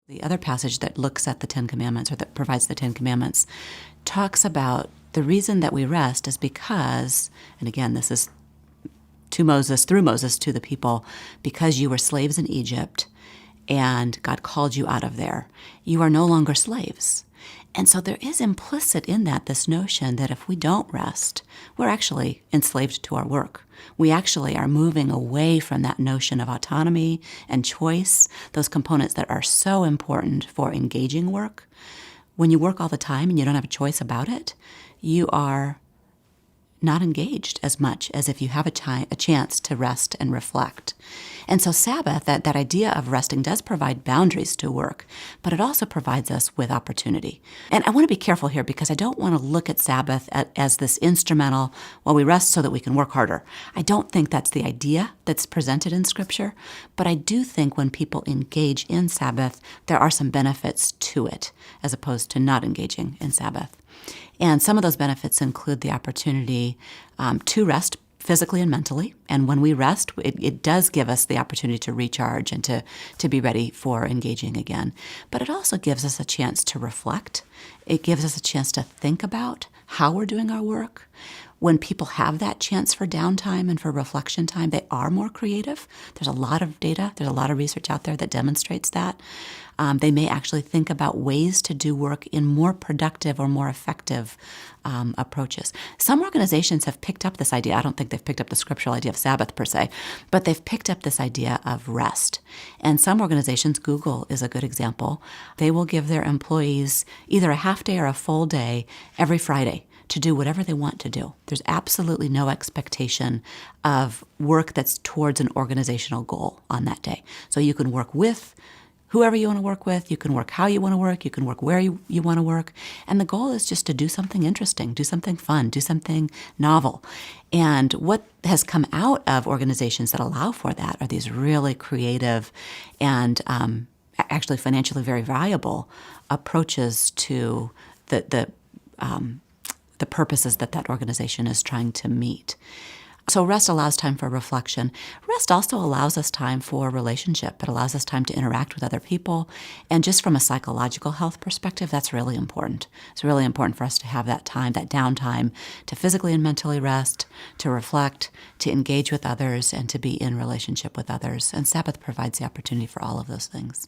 The other passage that looks at the Ten Commandments, or that provides the Ten Commandments, talks about the reason that we rest is because, and again, this is through Moses to the people, because you were slaves in Egypt and God called you out of there. You are no longer slaves. And so there is implicit in that this notion that if we don't rest, we're actually enslaved to our work. We actually are moving away from that notion of autonomy and choice, those components that are so important for engaging work. When you work all the time and you don't have a choice about it, you are not engaged as much as if you have a chance to rest and reflect. And so Sabbath, that idea of resting, does provide boundaries to work, but it also provides us with opportunity. And I want to be careful here because I don't want to look at Sabbath as this instrumental, well, we rest so that we can work harder. I don't think that's the idea that's presented in Scripture, but I do think when people engage in Sabbath, there are some benefits to it as opposed to not engaging in Sabbath. And some of those benefits include the opportunity to rest physically and mentally. And when we rest, it does give us the opportunity to recharge and to be ready for engaging again. But it also gives us a chance to reflect. It gives us a chance to think about how we're doing our work. When people have that chance for downtime and for reflection time, they are more creative. There's a lot of data, there's a lot of research out there that demonstrates that. They may actually think about ways to do work in more productive or more effective approaches. Some organizations have picked up this idea. I don't think they've picked up the scriptural idea of Sabbath per se, but they've picked up this idea of rest. And some organizations, Google is a good example, they will give their employees either a half day or a full day every Friday to do whatever they want to do. There's absolutely no expectation of work that's towards an organizational goal on that day. So you can work with whoever you want to work with, you can work how you want to work, you can work where you want to work. And the goal is just to do something interesting, do something fun, do something novel. And what has come out of organizations that allow for that are these really creative and actually financially very viable approaches to the purposes that organization is trying to meet. So rest allows time for reflection. Rest also allows us time for relationship. It allows us time to interact with other people. And just from a psychological health perspective, that's really important. It's really important for us to have that time, that downtime, to physically and mentally rest, to reflect, to engage with others, and to be in relationship with others. And Sabbath provides the opportunity for all of those things.